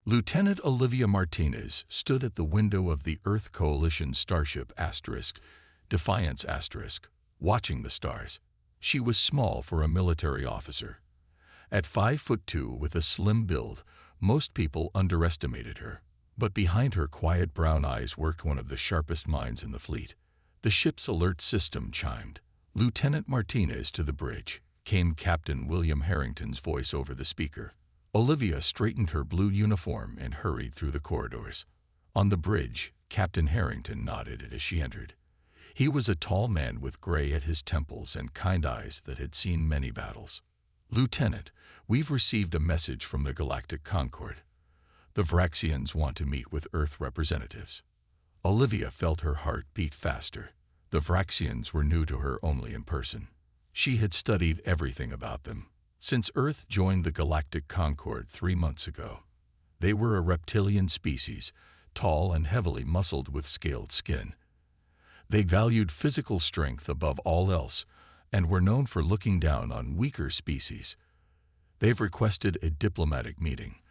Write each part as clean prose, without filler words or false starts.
Lieutenant Olivia Martinez stood at the window of the Earth Coalition starship Defiance watching the stars. She was small for a military officer. At 5'2" with a slim build, most people underestimated her. But behind her quiet brown eyes worked one of the sharpest minds in the fleet. The ship's alert system chimed. "Lieutenant Martinez to the bridge," came Captain William Harrington's voice over the speaker. Olivia straightened her blue uniform and hurried through the corridors. On the bridge, Captain Harrington nodded as she entered. He was a tall man with gray at his temples and kind eyes that had seen many battles. "Lieutenant, we've received a message from the Galactic Concord. The Vraxians want to meet with Earth representatives." Olivia felt her heart beat faster. The Vraxians were new to her only in person. She had studied everything about them since Earth joined the Galactic Concord 3 months ago. They were a reptilian species, tall and heavily muscled with scaled skin. They valued physical strength above all else and were known for looking down on weaker species. "They've requested a diplomatic meeting,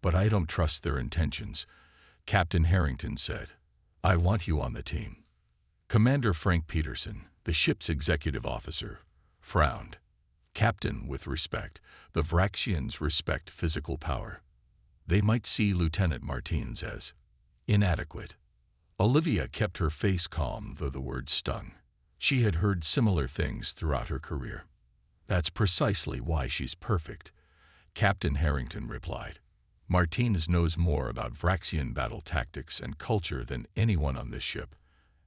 but I don't trust their intentions," Captain Harrington said. "I want you on the team." Commander Frank Peterson, the ship's executive officer, frowned. "Captain, with respect, the Vraxians respect physical power. They might see Lieutenant Martinez as inadequate." Olivia kept her face calm, though the words stung. She had heard similar things throughout her career. "That's precisely why she's perfect," Captain Harrington replied. "Martinez knows more about Vraxian battle tactics and culture than anyone on this ship,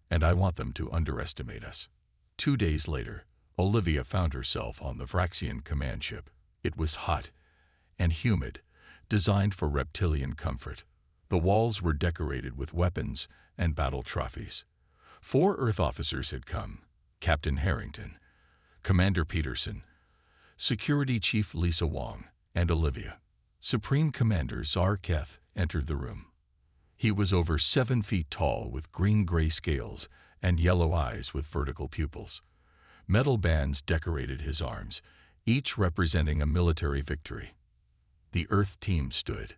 and I want them to underestimate us." 2 days later, Olivia found herself on the Vraxian command ship. It was hot and humid, designed for reptilian comfort. The walls were decorated with weapons and battle trophies. 4 Earth officers had come: Captain Harrington, Commander Peterson, Security Chief Lisa Wong, and Olivia. Supreme Commander Zar Keth entered the room. He was over 7 feet tall with green-gray scales and yellow eyes with vertical pupils. Metal bands decorated his arms, each representing a military victory. The Earth team stood.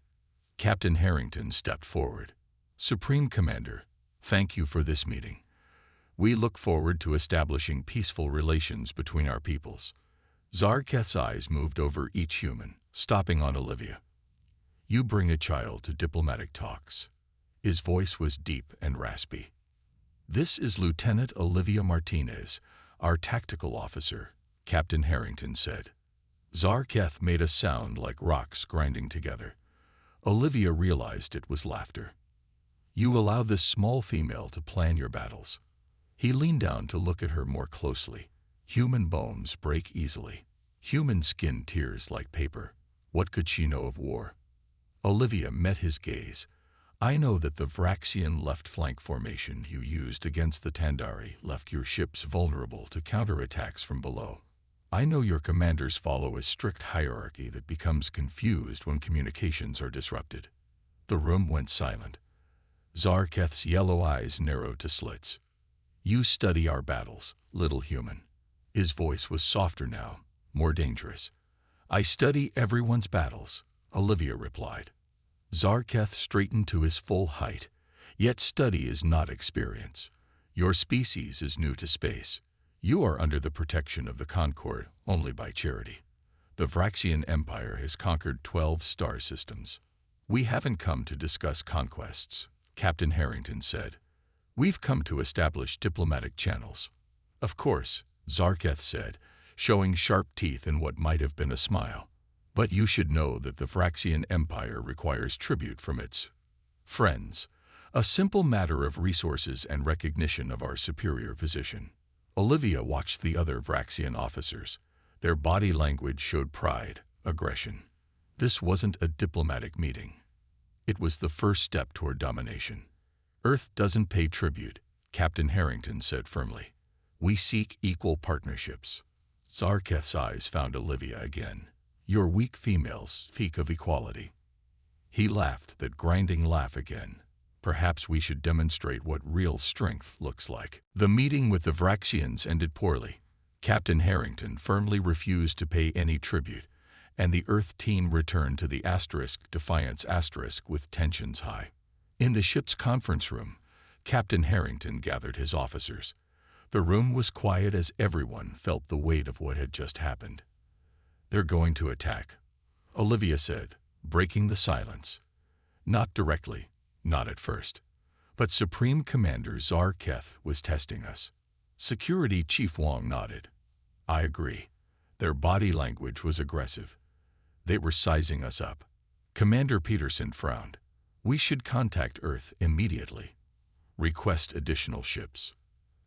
Captain Harrington stepped forward. "Supreme Commander, thank you for this meeting. We look forward to establishing peaceful relations between our peoples." Zarketh's eyes moved over each human, stopping on Olivia. "You bring a child to diplomatic talks." His voice was deep and raspy. "This is Lieutenant Olivia Martinez, our tactical officer," Captain Harrington said. Zarketh made a sound like rocks grinding together. Olivia realized it was laughter. "You allow this small female to plan your battles." He leaned down to look at her more closely. Human bones break easily. Human skin tears like paper. What could she know of war? Olivia met his gaze. "I know that the Vraxian left flank formation you used against the Tandari left your ships vulnerable to counterattacks from below. I know your commanders follow a strict hierarchy that becomes confused when communications are disrupted." The room went silent. Zarketh's yellow eyes narrowed to slits. "You study our battles, little human." His voice was softer now, more dangerous. "I study everyone's battles," Olivia replied. Zarketh straightened to his full height. "Yet study is not experience. Your species is new to space. You are under the protection of the Concord only by charity. The Vraxian Empire has conquered 12 star systems." "We haven't come to discuss conquests," Captain Harrington said. "We've come to establish diplomatic channels." "Of course," Zarketh said, showing sharp teeth in what might have been a smile. "But you should know that the Vraxian Empire requires tribute from its friends, a simple matter of resources and recognition of our superior position." Olivia watched the other Vraxian officers. Their body language showed pride, aggression. This wasn't a diplomatic meeting. It was the first step toward domination. "Earth doesn't pay tribute," Captain Harrington said firmly. "We seek equal partnerships." Zarketh's eyes found Olivia again. "Your weak females speak of equality." He laughed that grinding laugh again. "Perhaps we should demonstrate what real strength looks like." The meeting with the Vraxians ended poorly. Captain Harrington firmly refused to pay any tribute, and the Earth team returned to the Defiance with tensions high. In the ship's conference room, Captain Harrington gathered his officers. The room was quiet as everyone felt the weight of what had just happened. "They're going to attack," Olivia said, breaking the silence. "Not directly, not at first. But Supreme Commander Zar Keth was testing us." Security Chief Wong nodded. "I agree. Their body language was aggressive. They were sizing us up." Commander Peterson frowned. "We should contact Earth immediately. Request additional ships."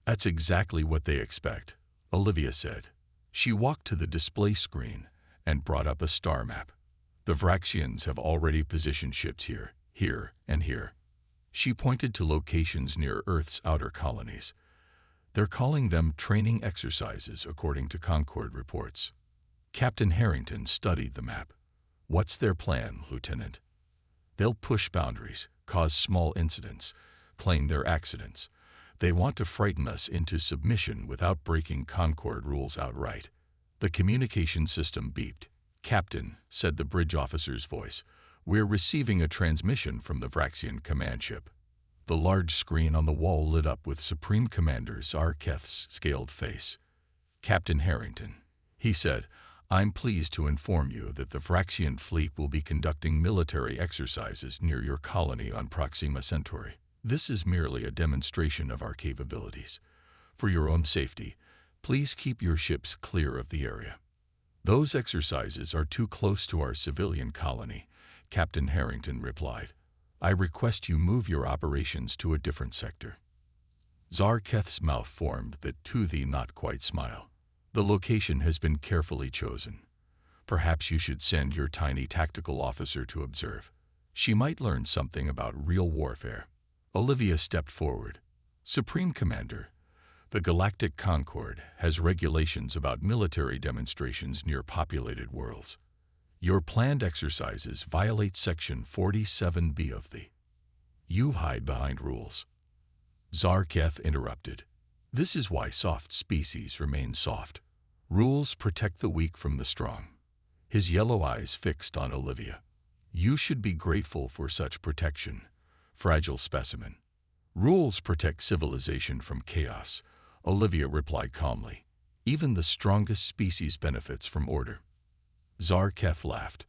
"That's exactly what they expect," Olivia said. She walked to the display screen and brought up a star map. "The Vraxians have already positioned ships here, here, and here." She pointed to locations near Earth's outer colonies. "They're calling them training exercises according to Concord reports." Captain Harrington studied the map. "What's their plan, Lieutenant?" "They'll push boundaries, cause small incidents, claim they're accidents. They want to frighten us into submission without breaking Concord rules outright." The communication system beeped. "Captain," said the bridge officer's voice, "we're receiving a transmission from the Vraxian command ship." The large screen on the wall lit up with Supreme Commander Zar Keth's scaled face. "Captain Harrington," he said, "I'm pleased to inform you that the Vraxian fleet will be conducting military exercises near your colony on Proxima Centauri. This is merely a demonstration of our capabilities. For your own safety, please keep your ships clear of the area." "Those exercises are too close to our civilian colony," Captain Harrington replied. "I request you move your operations to a different sector." Zar Keth's mouth formed that to the not quite smile. "The location has been carefully chosen. Perhaps you should send your tiny tactical officer to observe. She might learn something about real warfare." Olivia stepped forward. "Supreme Commander, the Galactic Concord has regulations about military demonstrations near populated worlds. Your planned exercises violate Section 47B of the—" "You hide behind rules," Zar Keth interrupted. "This is why soft species remain soft. Rules protect the weak from the strong." His yellow eyes fixed on Olivia. "You should be grateful for such protection, fragile specimen." "Rules protect civilization from chaos," Olivia replied calmly. "Even the strongest species benefits from order." Zar Keth laughed.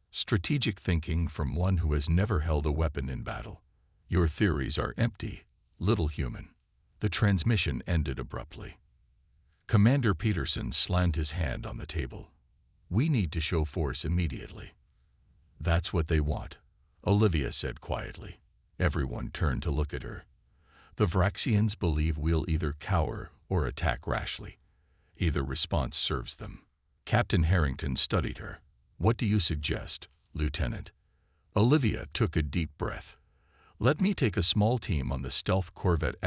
"Strategic thinking from one who has never held a weapon in battle. Your theories are empty, little human." The transmission ended abruptly. Commander Peterson slammed his hand on the table. "We need to show force immediately." "That's what they want," Olivia said quietly. Everyone turned to look at her. "The Vraxians believe we'll either cower or attack rashly. Either response serves them." Captain Harrington studied her. "What do you suggest, Lieutenant?" Olivia took a deep breath. "Let me take a small team on the stealth corvette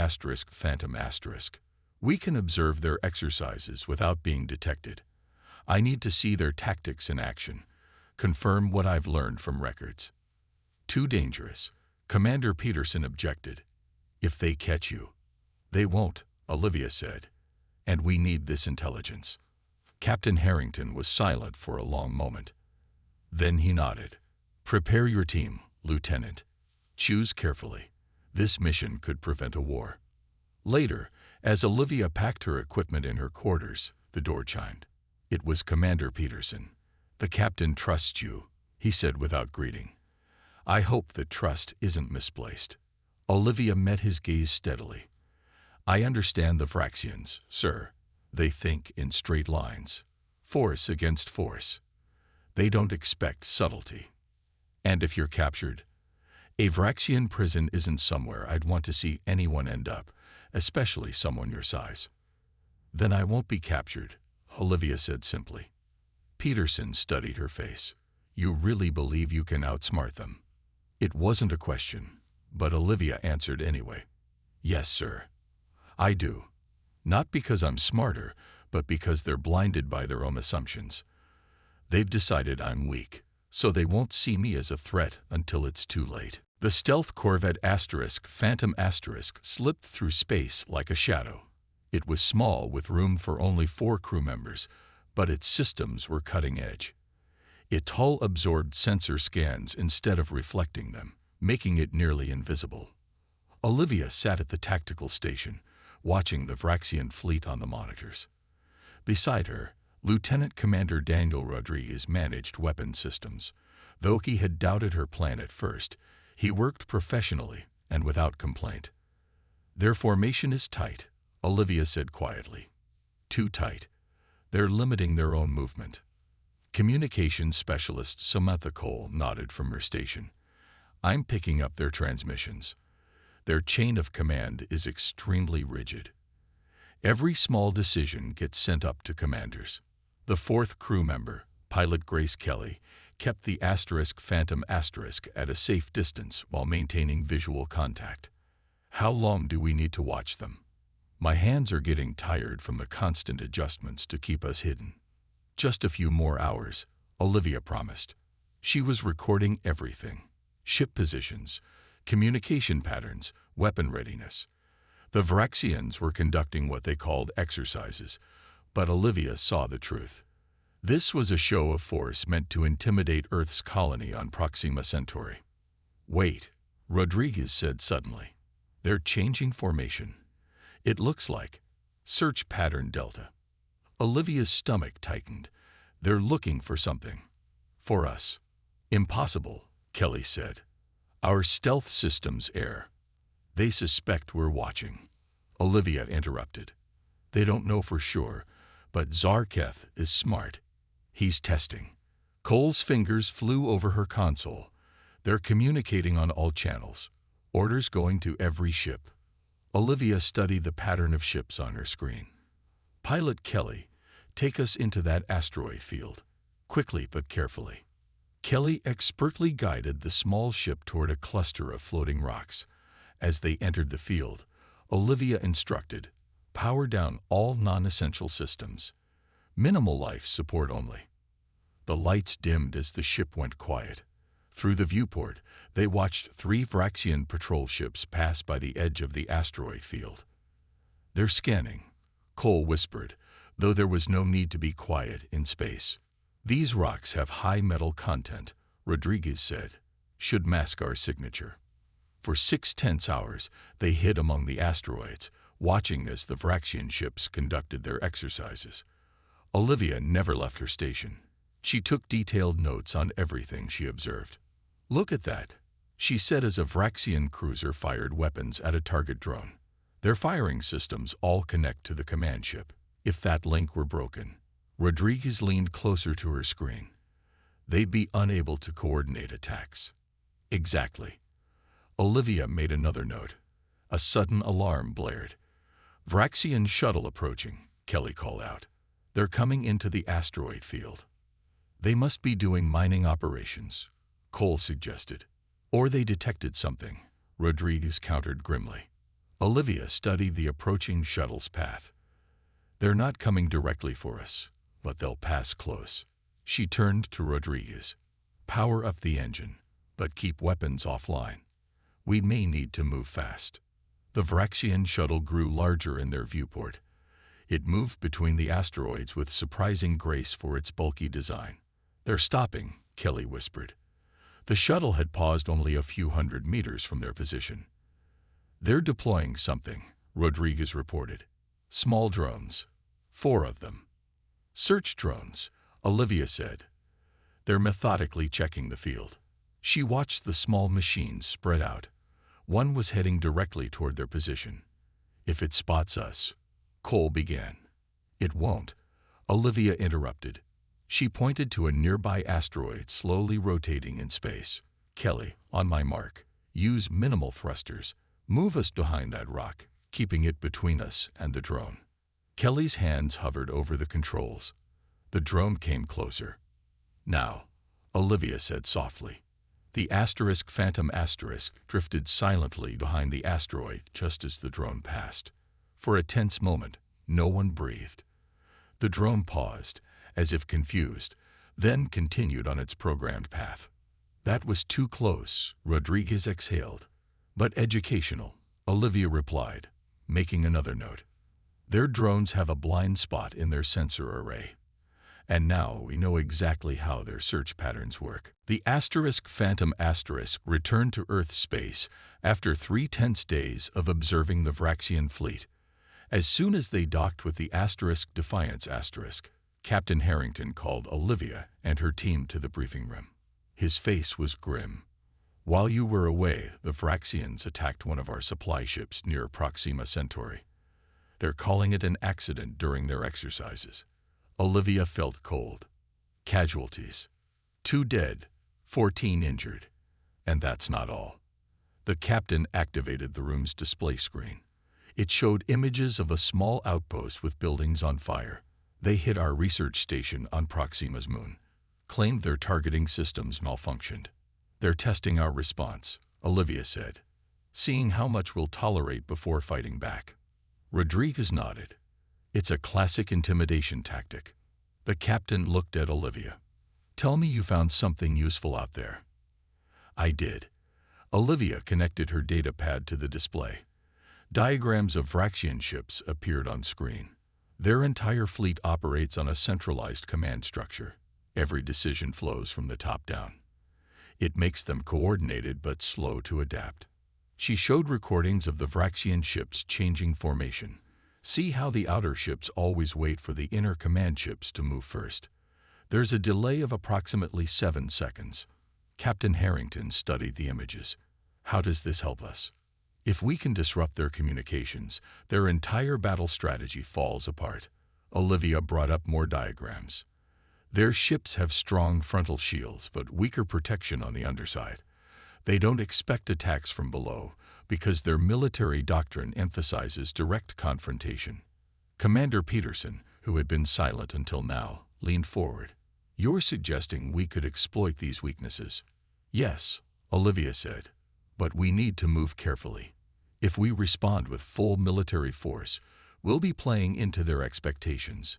Phantom *. We can observe their exercises without being detected. I need to see their tactics in action, confirm what I've learned from records." "Too dangerous," Commander Peterson objected. "If they catch you." "They won't," Olivia said. "And we need this intelligence." Captain Harrington was silent for a long moment. Then he nodded. "Prepare your team, Lieutenant. Choose carefully. This mission could prevent a war." Later, as Olivia packed her equipment in her quarters, the door chimed. It was Commander Peterson. "The captain trusts you," he said without greeting. "I hope that trust isn't misplaced." Olivia met his gaze steadily. "I understand the Vraxians, sir. They think in straight lines. Force against force. They don't expect subtlety. And if you're captured, a Vraxian prison isn't somewhere I'd want to see anyone end up, especially someone your size." "Then I won't be captured," Olivia said simply. Peterson studied her face. "You really believe you can outsmart them?" It wasn't a question, but Olivia answered anyway. "Yes, sir. I do. Not because I'm smarter, but because they're blinded by their own assumptions. They've decided I'm weak, so they won't see me as a threat until it's too late." The stealth corvette Phantom slipped through space like a shadow. It was small with room for only 4 crew members, but its systems were cutting edge. Its hull absorbed sensor scans instead of reflecting them, making it nearly invisible. Olivia sat at the tactical station, watching the Vraxian fleet on the monitors. Beside her, Lieutenant Commander Daniel Rodriguez managed weapon systems. Though he had doubted her plan at first, he worked professionally and without complaint. "Their formation is tight," Olivia said quietly. "Too tight. They're limiting their own movement." Communications specialist Samantha Cole nodded from her station. "I'm picking up their transmissions. Their chain of command is extremely rigid. Every small decision gets sent up to commanders." The fourth crew member, pilot Grace Kelly, kept the Phantom at a safe distance while maintaining visual contact. "How long do we need to watch them? My hands are getting tired from the constant adjustments to keep us hidden." "Just a few more hours," Olivia promised. She was recording everything: ship positions, communication patterns, weapon readiness. The Vraxians were conducting what they called exercises, but Olivia saw the truth. This was a show of force meant to intimidate Earth's colony on Proxima Centauri. "Wait," Rodriguez said suddenly. "They're changing formation. It looks like search pattern Delta." Olivia's stomach tightened. "They're looking for something. For us." "Impossible," Kelly said. "Our stealth systems err. They suspect we're watching." Olivia interrupted. "They don't know for sure, but Zarketh is smart. He's testing." Cole's fingers flew over her console. "They're communicating on all channels. Orders going to every ship." Olivia studied the pattern of ships on her screen. "Pilot Kelly, take us into that asteroid field. Quickly but carefully." Kelly expertly guided the small ship toward a cluster of floating rocks. As they entered the field, Olivia instructed, "Power down all non-essential systems. Minimal life support only." The lights dimmed as the ship went quiet. Through the viewport, they watched 3 Vraxian patrol ships pass by the edge of the asteroid field. "They're scanning," Cole whispered, though there was no need to be quiet in space. "These rocks have high metal content," Rodriguez said. "Should mask our signature." For 6 tense hours, they hid among the asteroids, watching as the Vraxian ships conducted their exercises. Olivia never left her station. She took detailed notes on everything she observed. "Look at that," she said as a Vraxian cruiser fired weapons at a target drone. "Their firing systems all connect to the command ship. If that link were broken," Rodriguez leaned closer to her screen, "they'd be unable to coordinate attacks." "Exactly." Olivia made another note. A sudden alarm blared. "Vraxian shuttle approaching," Kelly called out. "They're coming into the asteroid field." "They must be doing mining operations," Cole suggested. "Or they detected something," Rodriguez countered grimly. Olivia studied the approaching shuttle's path. "They're not coming directly for us, but they'll pass close." She turned to Rodriguez. "Power up the engine, but keep weapons offline. We may need to move fast." The Vraxian shuttle grew larger in their viewport. It moved between the asteroids with surprising grace for its bulky design. "They're stopping," Kelly whispered. The shuttle had paused only a few hundred meters from their position. "They're deploying something," Rodriguez reported. "Small drones. 4 of them." "Search drones," Olivia said. "They're methodically checking the field." She watched the small machines spread out. One was heading directly toward their position. "If it spots us," Cole began. "It won't," Olivia interrupted. She pointed to a nearby asteroid slowly rotating in space. "Kelly, on my mark. Use minimal thrusters. Move us behind that rock, keeping it between us and the drone." Kelly's hands hovered over the controls. The drone came closer. "Now," Olivia said softly. The Phantom drifted silently behind the asteroid just as the drone passed. For a tense moment, no one breathed. The drone paused, as if confused, then continued on its programmed path. "That was too close," Rodriguez exhaled. "But educational," Olivia replied, making another note. "Their drones have a blind spot in their sensor array. And now we know exactly how their search patterns work. The Phantom returned to Earth space after 3 tense days of observing the Vraxian fleet. As soon as they docked with the Defiance Captain Harrington called Olivia and her team to the briefing room. His face was grim. While you were away, the Vraxians attacked one of our supply ships near Proxima Centauri. They're calling it an accident during their exercises. Olivia felt cold. Casualties. 2 dead, 14 injured. And that's not all. The captain activated the room's display screen. It showed images of a small outpost with buildings on fire. They hit our research station on Proxima's moon. Claimed their targeting systems malfunctioned. They're testing our response, Olivia said, seeing how much we'll tolerate before fighting back. Rodriguez nodded. It's a classic intimidation tactic. The captain looked at Olivia. Tell me you found something useful out there. I did. Olivia connected her data pad to the display. Diagrams of Vraxian ships appeared on screen. Their entire fleet operates on a centralized command structure. Every decision flows from the top down. It makes them coordinated but slow to adapt. She showed recordings of the Vraxian ships changing formation. See how the outer ships always wait for the inner command ships to move first. There's a delay of approximately 7 seconds. Captain Harrington studied the images. How does this help us? If we can disrupt their communications, their entire battle strategy falls apart. Olivia brought up more diagrams. Their ships have strong frontal shields but weaker protection on the underside. They don't expect attacks from below because their military doctrine emphasizes direct confrontation. Commander Peterson, who had been silent until now, leaned forward. You're suggesting we could exploit these weaknesses? Yes, Olivia said. But we need to move carefully. If we respond with full military force, we'll be playing into their expectations.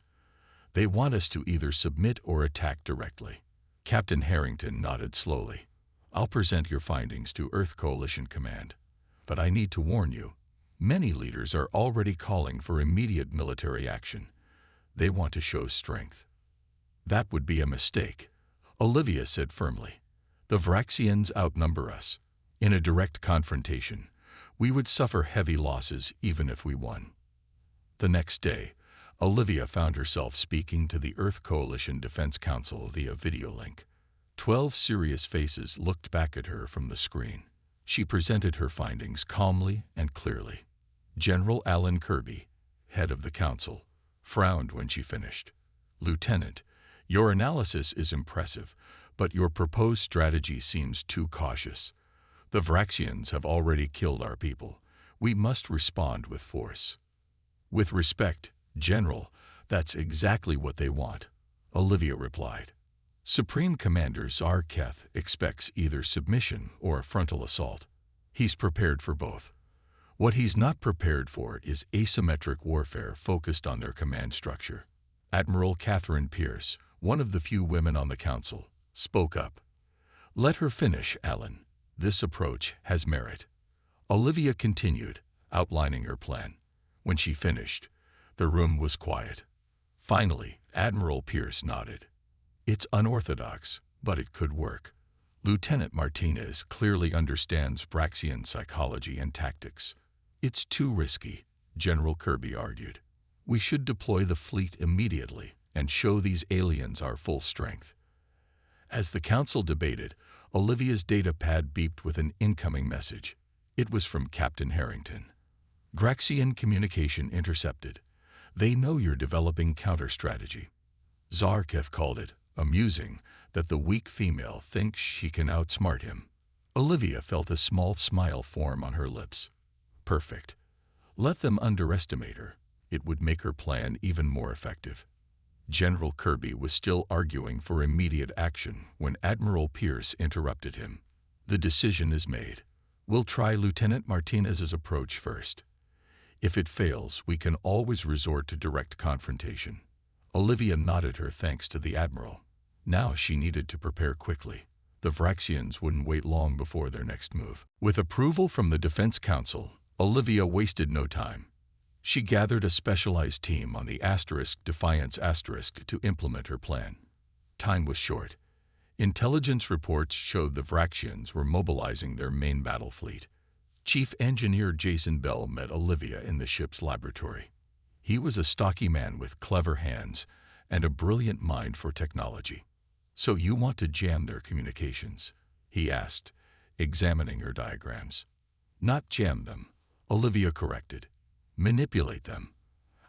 They want us to either submit or attack directly. Captain Harrington nodded slowly. I'll present your findings to Earth Coalition Command. But I need to warn you, many leaders are already calling for immediate military action. They want to show strength. That would be a mistake, Olivia said firmly. The Vraxians outnumber us. In a direct confrontation, we would suffer heavy losses even if we won. The next day, Olivia found herself speaking to the Earth Coalition Defense Council via video link. 12 serious faces looked back at her from the screen. She presented her findings calmly and clearly. General Alan Kirby, head of the council, frowned when she finished. Lieutenant, your analysis is impressive, but your proposed strategy seems too cautious. The Vraxians have already killed our people. We must respond with force. With respect, General, that's exactly what they want, Olivia replied. Supreme Commander Zarketh expects either submission or a frontal assault. He's prepared for both. What he's not prepared for is asymmetric warfare focused on their command structure. Admiral Catherine Pierce, one of the few women on the council, spoke up. Let her finish, Alan. This approach has merit. Olivia continued, outlining her plan. When she finished, the room was quiet. Finally, Admiral Pierce nodded. It's unorthodox, but it could work. Lieutenant Martinez clearly understands Vraxian psychology and tactics. It's too risky, General Kirby argued. We should deploy the fleet immediately and show these aliens our full strength. As the council debated, Olivia's data pad beeped with an incoming message. It was from Captain Harrington. Vraxian communication intercepted. They know you're developing counter-strategy. Zarketh called it amusing that the weak female thinks she can outsmart him. Olivia felt a small smile form on her lips. Perfect. Let them underestimate her. It would make her plan even more effective. General Kirby was still arguing for immediate action when Admiral Pierce interrupted him. The decision is made. We'll try Lieutenant Martinez's approach first. If it fails, we can always resort to direct confrontation. Olivia nodded her thanks to the Admiral. Now she needed to prepare quickly. The Vraxians wouldn't wait long before their next move. With approval from the Defense Council, Olivia wasted no time. She gathered a specialized team on the Defiance to implement her plan. Time was short. Intelligence reports showed the Vraxians were mobilizing their main battle fleet. Chief Engineer Jason Bell met Olivia in the ship's laboratory. He was a stocky man with clever hands and a brilliant mind for technology. "So you want to jam their communications?" he asked, examining her diagrams. "Not jam them," Olivia corrected. "Manipulate them.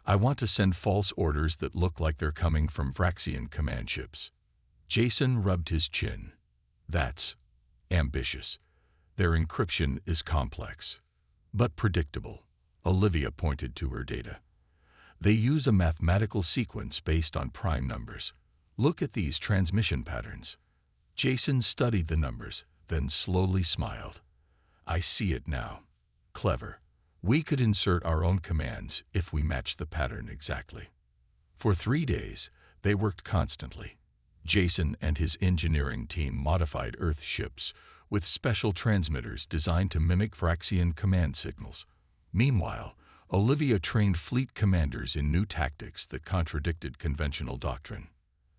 I want to send false orders that look like they're coming from Vraxian command ships." Jason rubbed his chin. "That's ambitious. Their encryption is complex, but predictable." Olivia pointed to her data. "They use a mathematical sequence based on prime numbers. Look at these transmission patterns." Jason studied the numbers, then slowly smiled. "I see it now. Clever. We could insert our own commands if we match the pattern exactly." For 3 days, they worked constantly. Jason and his engineering team modified Earth ships with special transmitters designed to mimic Vraxian command signals. Meanwhile, Olivia trained fleet commanders in new tactics that contradicted conventional doctrine.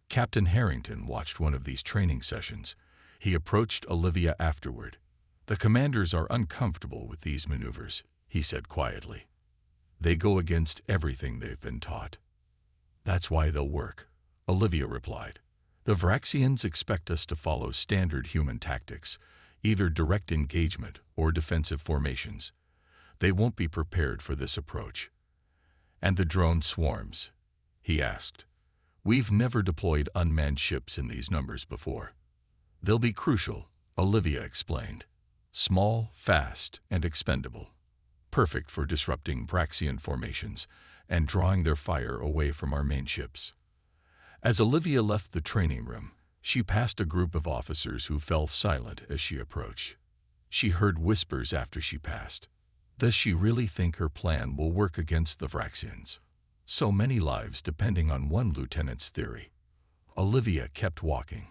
Captain Harrington watched one of these training sessions. He approached Olivia afterward. "The commanders are uncomfortable with these maneuvers," he said quietly. "They go against everything they've been taught." "That's why they'll work," Olivia replied. "The Vraxians expect us to follow standard human tactics, either direct engagement or defensive formations. They won't be prepared for this approach." "And the drone swarms?" he asked. "We've never deployed unmanned ships in these numbers before." "They'll be crucial," Olivia explained. "Small, fast, and expendable. Perfect for disrupting Vraxian formations and drawing their fire away from our main ships." As Olivia left the training room, she passed a group of officers who fell silent as she approached. She heard whispers after she passed. Does she really think her plan will work against the Vraxians? So many lives depending on one lieutenant's theory. Olivia kept walking.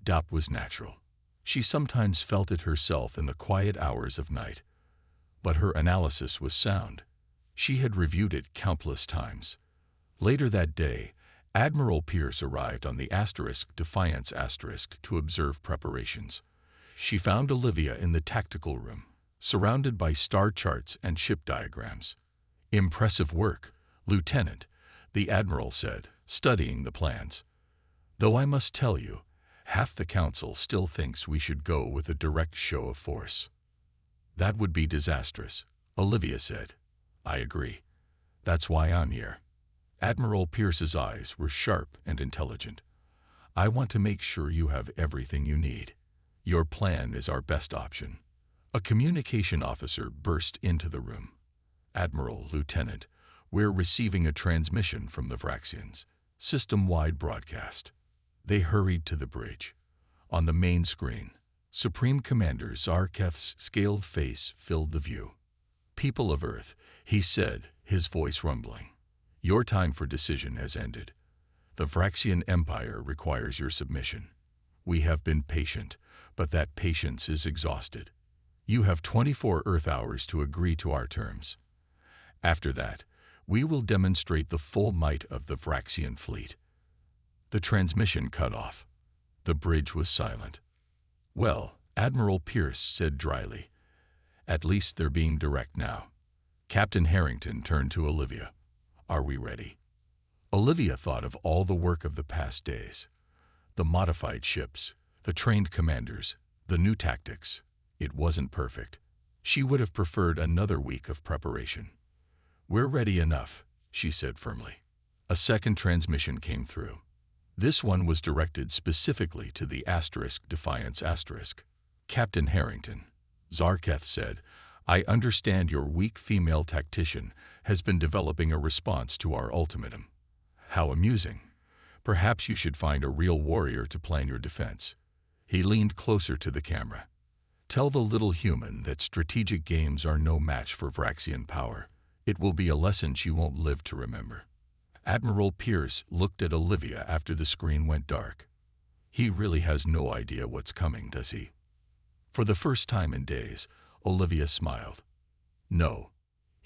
Doubt was natural. She sometimes felt it herself in the quiet hours of night. But her analysis was sound. She had reviewed it countless times. Later that day, Admiral Pierce arrived on the Defiance to observe preparations. She found Olivia in the tactical room, surrounded by star charts and ship diagrams. "Impressive work, Lieutenant," the Admiral said, studying the plans. "Though I must tell you, half the Council still thinks we should go with a direct show of force." "That would be disastrous," Olivia said. "I agree. That's why I'm here." Admiral Pierce's eyes were sharp and intelligent. "I want to make sure you have everything you need. Your plan is our best option." A communication officer burst into the room. "Admiral, Lieutenant, we're receiving a transmission from the Vraxians. System-wide broadcast." They hurried to the bridge. On the main screen, Supreme Commander Zarketh's scaled face filled the view. "People of Earth," he said, his voice rumbling. "Your time for decision has ended. The Vraxian Empire requires your submission. We have been patient, but that patience is exhausted. You have 24 Earth hours to agree to our terms. After that, we will demonstrate the full might of the Vraxian fleet." The transmission cut off. The bridge was silent. "Well," Admiral Pierce said dryly, "at least they're being direct now." Captain Harrington turned to Olivia. "Are we ready?" Olivia thought of all the work of the past days. The modified ships, the trained commanders, the new tactics. It wasn't perfect. She would have preferred another week of preparation. "We're ready enough," she said firmly. A second transmission came through. This one was directed specifically to the Defiance *. "Captain Harrington," Zarketh said, "I understand your weak female tactician has been developing a response to our ultimatum. How amusing. Perhaps you should find a real warrior to plan your defense." He leaned closer to the camera. "Tell the little human that strategic games are no match for Vraxian power. It will be a lesson she won't live to remember." Admiral Pierce looked at Olivia after the screen went dark. "He really has no idea what's coming, does he?" For the first time in days, Olivia smiled. "No,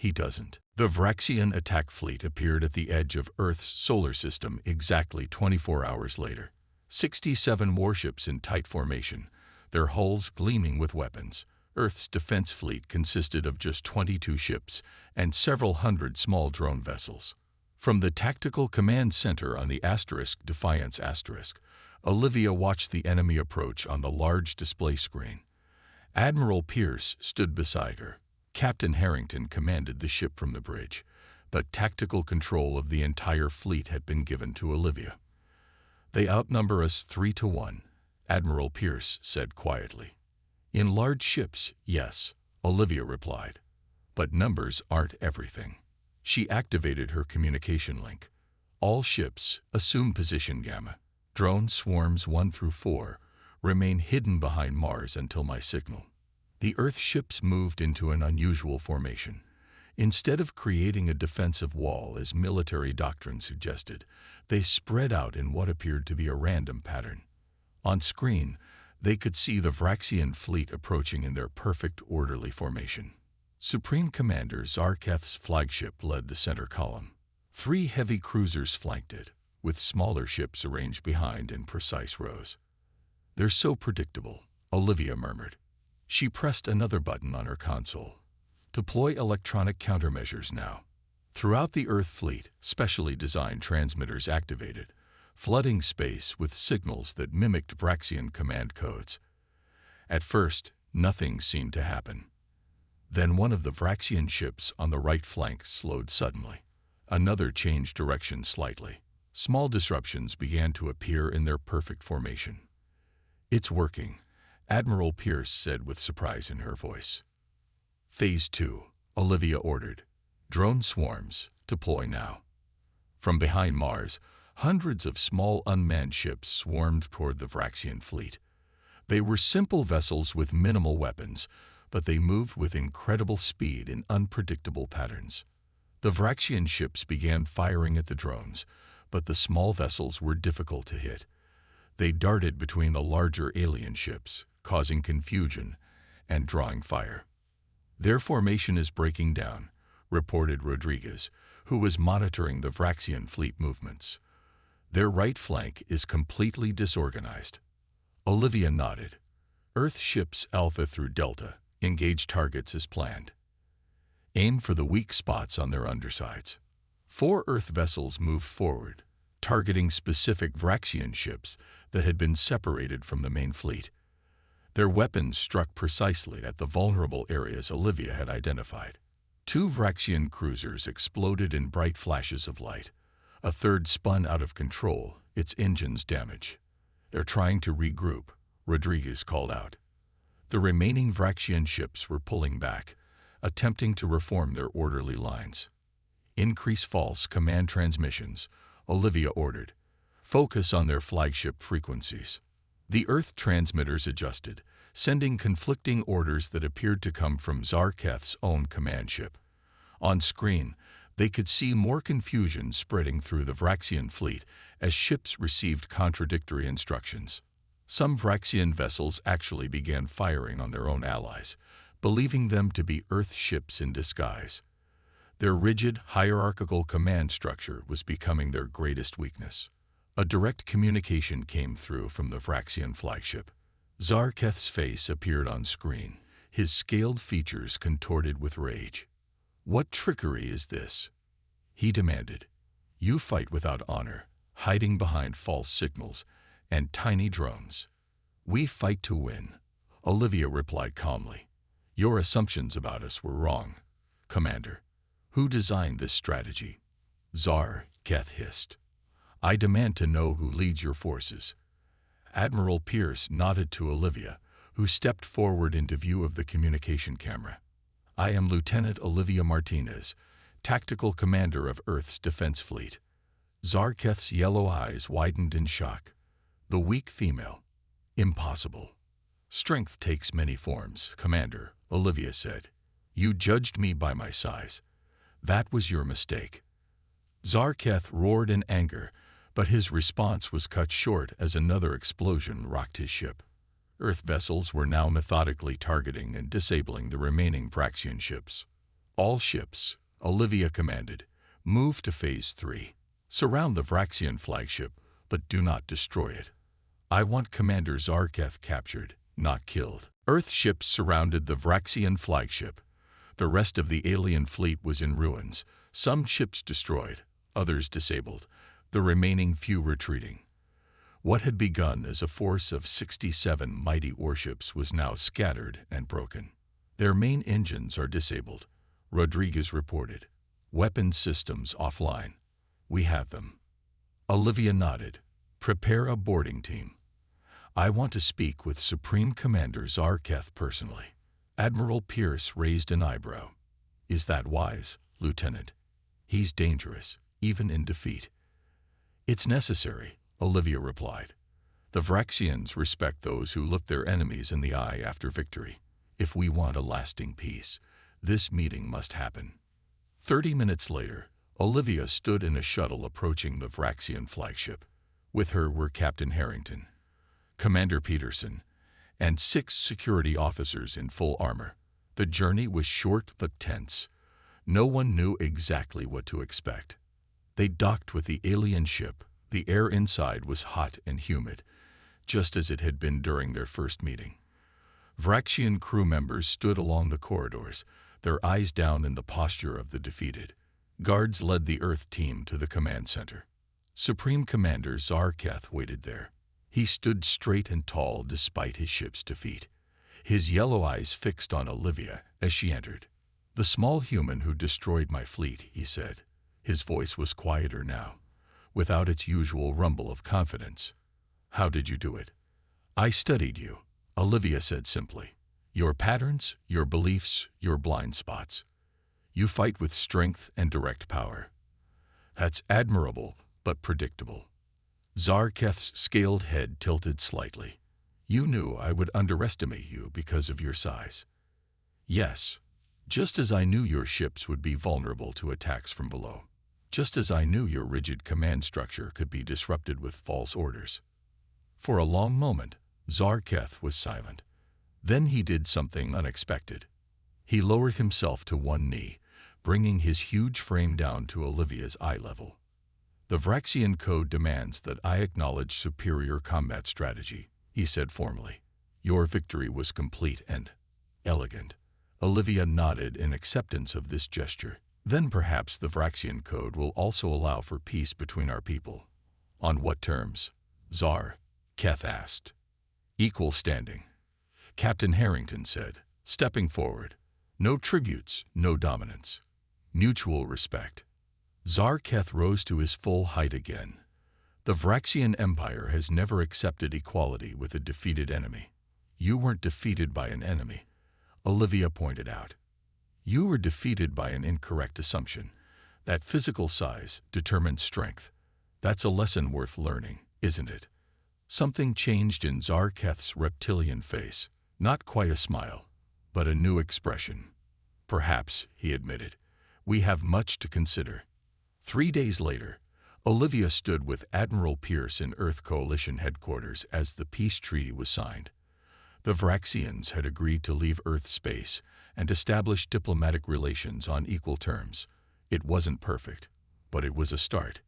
He doesn't. The Vraxian attack fleet appeared at the edge of Earth's solar system exactly 24 hours later. 67 warships in tight formation, their hulls gleaming with weapons. Earth's defense fleet consisted of just 22 ships and several hundred small drone vessels. From the Tactical Command Center on the Defiance *, Olivia watched the enemy approach on the large display screen. Admiral Pierce stood beside her. Captain Harrington commanded the ship from the bridge, but tactical control of the entire fleet had been given to Olivia. "They outnumber us 3-1, Admiral Pierce said quietly. "In large ships, yes," Olivia replied. "But numbers aren't everything." She activated her communication link. "All ships, assume position Gamma. Drone swarms 1-4, remain hidden behind Mars until my signal." The Earth ships moved into an unusual formation. Instead of creating a defensive wall as military doctrine suggested, they spread out in what appeared to be a random pattern. On screen, they could see the Vraxian fleet approaching in their perfect orderly formation. Supreme Commander Zarketh's flagship led the center column. 3 heavy cruisers flanked it, with smaller ships arranged behind in precise rows. "They're so predictable," Olivia murmured. She pressed another button on her console. "Deploy electronic countermeasures now." Throughout the Earth fleet, specially designed transmitters activated, flooding space with signals that mimicked Vraxian command codes. At first, nothing seemed to happen. Then one of the Vraxian ships on the right flank slowed suddenly. Another changed direction slightly. Small disruptions began to appear in their perfect formation. "It's working," Admiral Pierce said with surprise in her voice. "Phase 2, Olivia ordered. "Drone swarms, deploy now." From behind Mars, hundreds of small unmanned ships swarmed toward the Vraxian fleet. They were simple vessels with minimal weapons, but they moved with incredible speed in unpredictable patterns. The Vraxian ships began firing at the drones, but the small vessels were difficult to hit. They darted between the larger alien ships, causing confusion and drawing fire. "Their formation is breaking down," reported Rodriguez, who was monitoring the Vraxian fleet movements. "Their right flank is completely disorganized." Olivia nodded. "Earth ships Alpha through Delta engage targets as planned. Aim for the weak spots on their undersides." 4 Earth vessels moved forward, targeting specific Vraxian ships that had been separated from the main fleet. Their weapons struck precisely at the vulnerable areas Olivia had identified. 2 Vraxian cruisers exploded in bright flashes of light. A third spun out of control, its engines damaged. "They're trying to regroup," Rodriguez called out. The remaining Vraxian ships were pulling back, attempting to reform their orderly lines. "Increase false command transmissions," Olivia ordered. "Focus on their flagship frequencies." The Earth transmitters adjusted, sending conflicting orders that appeared to come from Zarketh's own command ship. On screen, they could see more confusion spreading through the Vraxian fleet as ships received contradictory instructions. Some Vraxian vessels actually began firing on their own allies, believing them to be Earth ships in disguise. Their rigid, hierarchical command structure was becoming their greatest weakness. A direct communication came through from the Vraxian flagship. Zarketh's face appeared on screen, his scaled features contorted with rage. "What trickery is this?" he demanded. "You fight without honor, hiding behind false signals and tiny drones." "We fight to win," Olivia replied calmly. "Your assumptions about us were wrong, Commander." "Who designed this strategy?" Zarketh hissed. "I demand to know who leads your forces." Admiral Pierce nodded to Olivia, who stepped forward into view of the communication camera. "I am Lieutenant Olivia Martinez, Tactical Commander of Earth's Defense Fleet." Zarketh's yellow eyes widened in shock. "The weak female. Impossible." "Strength takes many forms, Commander," Olivia said. "You judged me by my size. That was your mistake." Zarketh roared in anger, but his response was cut short as another explosion rocked his ship. Earth vessels were now methodically targeting and disabling the remaining Vraxian ships. All ships, Olivia commanded, move to Phase 3. Surround the Vraxian flagship, but do not destroy it. I want Commander Zarketh captured, not killed. Earth ships surrounded the Vraxian flagship. The rest of the alien fleet was in ruins, some ships destroyed, others disabled, the remaining few retreating. What had begun as a force of 67 mighty warships was now scattered and broken. Their main engines are disabled, Rodriguez reported. Weapons systems offline. We have them. Olivia nodded. Prepare a boarding team. I want to speak with Supreme Commander Zarketh personally. Admiral Pierce raised an eyebrow. Is that wise, Lieutenant? He's dangerous, even in defeat. It's necessary, Olivia replied. The Vraxians respect those who look their enemies in the eye after victory. If we want a lasting peace, this meeting must happen. 30 minutes later, Olivia stood in a shuttle approaching the Vraxian flagship. With her were Captain Harrington, Commander Peterson, and 6 security officers in full armor. The journey was short but tense. No one knew exactly what to expect. They docked with the alien ship. The air inside was hot and humid, just as it had been during their first meeting. Vraxian crew members stood along the corridors, their eyes down in the posture of the defeated. Guards led the Earth team to the command center. Supreme Commander Zarketh waited there. He stood straight and tall despite his ship's defeat, his yellow eyes fixed on Olivia as she entered. The small human who destroyed my fleet, he said. His voice was quieter now, without its usual rumble of confidence. How did you do it? I studied you, Olivia said simply. Your patterns, your beliefs, your blind spots. You fight with strength and direct power. That's admirable, but predictable. Zarketh's scaled head tilted slightly. You knew I would underestimate you because of your size. Yes, just as I knew your ships would be vulnerable to attacks from below. Just as I knew your rigid command structure could be disrupted with false orders. For a long moment, Zarketh was silent. Then he did something unexpected. He lowered himself to one knee, bringing his huge frame down to Olivia's eye level. The Vraxian Code demands that I acknowledge superior combat strategy, he said formally. Your victory was complete and elegant. Olivia nodded in acceptance of this gesture. Then perhaps the Vraxian Code will also allow for peace between our people. On what terms? Zarketh asked. Equal standing, Captain Harrington said, stepping forward. No tributes, no dominance. Mutual respect. Zarketh rose to his full height again. The Vraxian Empire has never accepted equality with a defeated enemy. You weren't defeated by an enemy, Olivia pointed out. You were defeated by an incorrect assumption, that physical size determined strength. That's a lesson worth learning, isn't it? Something changed in Zarketh's reptilian face. Not quite a smile, but a new expression. Perhaps, he admitted, we have much to consider. 3 days later, Olivia stood with Admiral Pierce in Earth Coalition headquarters as the peace treaty was signed. The Vraxians had agreed to leave Earth space and establish diplomatic relations on equal terms. It wasn't perfect, but it was a start.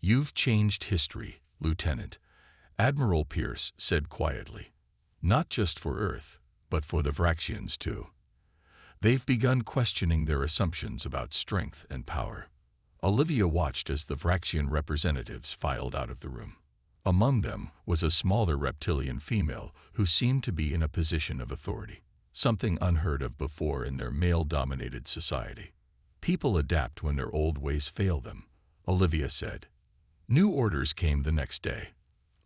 You've changed history, Lieutenant, Admiral Pierce said quietly. Not just for Earth, but for the Vraxians too. They've begun questioning their assumptions about strength and power. Olivia watched as the Vraxian representatives filed out of the room. Among them was a smaller reptilian female who seemed to be in a position of authority, something unheard of before in their male-dominated society. People adapt when their old ways fail them, Olivia said. New orders came the next day.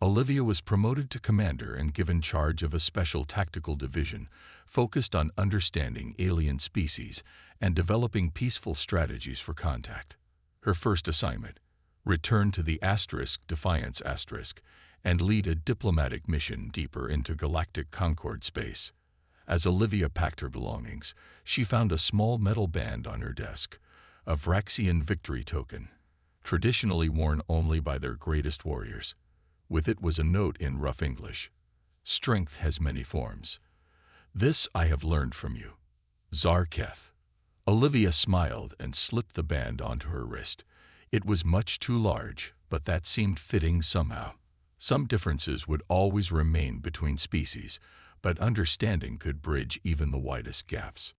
Olivia was promoted to commander and given charge of a special tactical division focused on understanding alien species and developing peaceful strategies for contact. Her first assignment, return to the Defiance and lead a diplomatic mission deeper into Galactic Concord space. As Olivia packed her belongings, she found a small metal band on her desk, a Vraxian victory token, traditionally worn only by their greatest warriors. With it was a note in rough English. Strength has many forms. This I have learned from you. Zarketh. Olivia smiled and slipped the band onto her wrist. It was much too large, but that seemed fitting somehow. Some differences would always remain between species, but understanding could bridge even the widest gaps.